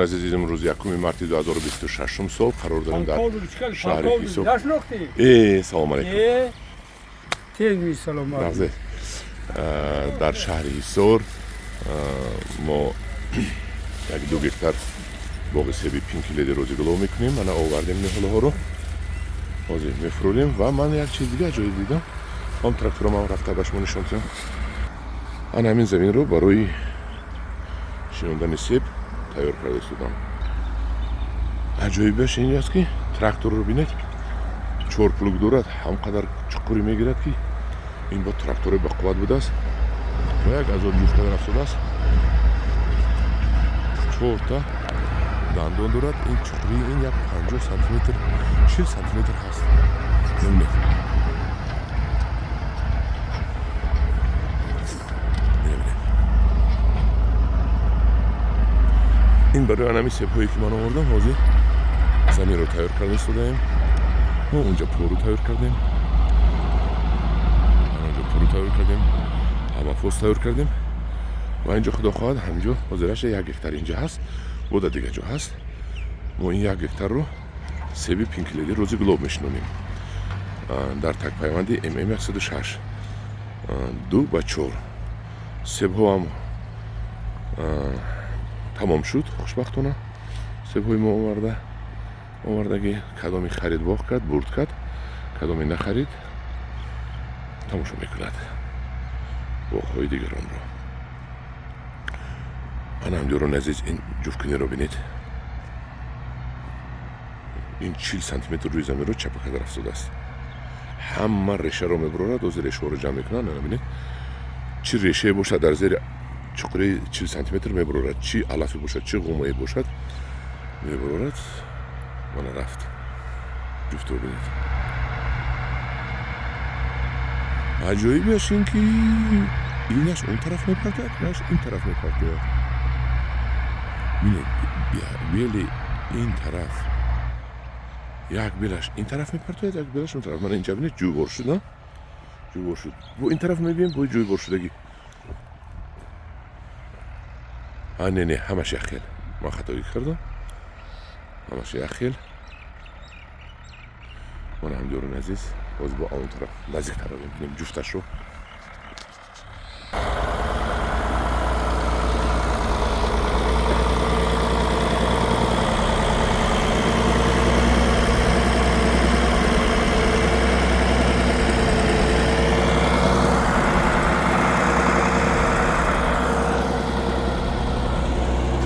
عزیز امروز 1 مارس 2026 سال قرار داریم در شهر حصار. سلام علیکم. سلام. در شهر حصار ما یک 2 گکتار باغ سیب 5 کیلویی روزی گلو میکنیم. من آوردیم نهاله ها رو حاضر میفروشیم و من یک چیز دیگه جای دیدم. هم تراکتورم هم رفته بهش نشون دادم. من همین زمین رو برای شنوندن سیب تیار کرده شدم. عجایبش این است که تراکتور رو ببینید 4 پلوگ دارد، همقدر چقوری میگیرد که این با تراکتور به قوت بوده است و یک از آن جفت کردن افتاده است. 4 تا دندان دارد. این چقوری این یک 50 سانتی متر 40 سانتی متر هست. ببینید این برای انمی سیب هایی که من آوردم حاضر زمین رو تیار کردن استادیم. ما اونجا پورو تیار کردیم، اونجا پورو تیار کردیم، همه فوز تیار کردیم و اینجا خدا خواهد همینجا حاضرش 1 گکتار اینجا هست و در دیگه جا هست. ما این 1 گکتار رو سیب 5 کیلویی روزی گلوب میشنونیم در تک پیوندی ام 106 2 و 4. سیب ها هم تمام شد خوشبختانه. سیب های ما آوردگی کدامی خرید واق کرد برد کرد، کدامی نخرید تماشا میکند واق های دیگران رو. من هم دیرون عزیز این جفتکنی رو بینید. این 40 سانتی متر روی زمین رو چپا کرده افتاده است. همه ریشه رو میبرد و زیر ریشه رو جمع میکنن. ببینید چی ریشه باشد در زیر چقدر 40 سانتی متر میبرد، چی علافی باشد چی قومایی باشد میبرد. من رفت جفت رو بینید. عجایبش این که اینش اون طرف میپرتد اینش این طرف میپرتد. بینید بیلی این طرف یک بیلش این طرف میپرتد یک بیلش اون طرف. من اینجا بینید جوی بر شد. جوی بر شد با این طرف میبینیم با جوی بر شدگی. نه همش یخیل. من خطایی کردم. همش یخیل. من هم دیرون عزیز باز با اون طرف نزدیک تر رو ببینیم جفتش رو.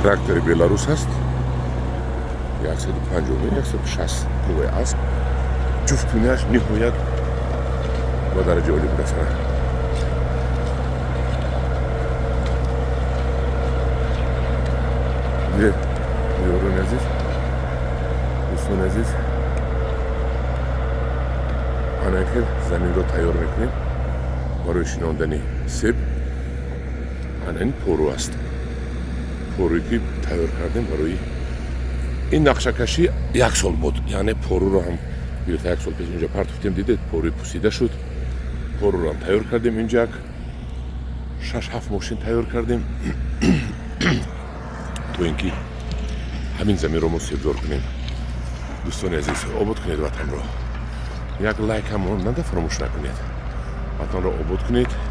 تراکتور بلاروس هست. 150 160 قوه است. جفتونیش نهایت با درجه عالی بوده است. دیرون عزیز دوستان عزیز آنها که زمین رو تیار میکنیم برای شناندن سیب. این پورو است. پورویی که تیار کردیم برای این نقشه کشی 1 سال بود. یعنی پورو رو هم بیرون 1 سال پیش اینجا پرتفتیم. دیدید پوروی پوسیده شد. پورو رو هم تیار کردیم. اینجا 6-7 ماشین تیار کردیم تو اینکه همین زمین رو سیبزار کنیم. دوستان عزیز آباد کنید وطن رو. یک لایک هم نده فراموش نکنید. وطن رو آباد کنید.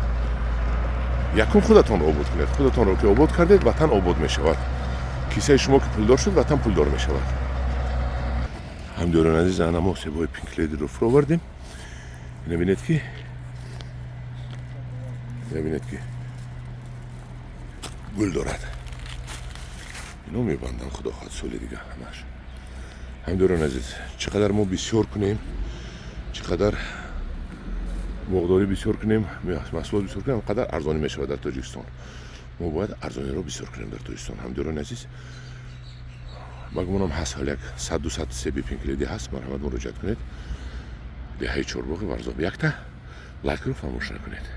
یکم خودتان رو آباد کنید. خودتان رو که آباد کردید وطن آباد می شود. کیسه شما که پولدار شد وطن پولدار می شود. هم دیرون عزیز ما سیب‌های 5 کیلویی رو فرو آوردیم. ببینید که گل دارد. اینو میبندن خدا خواهد سال دیگه همش. هم دیرون عزیز چقدر ما بسیار کنیم، چقدر مقداری بسیار کنیم، محصولات بسیار کنیم، قدر ارزانی می شود در تاجیکستان. ما باید ارزانی رو بسیار کنیم در تاجیکستان. هم دیرون عزیز مگمونم هست حال یک 100-200 سیب 5 کیلویی هست. مرحمت مراجعت کنید. دهه چهارباغ ورزاب یک تا لایک رو فراموش نکنید.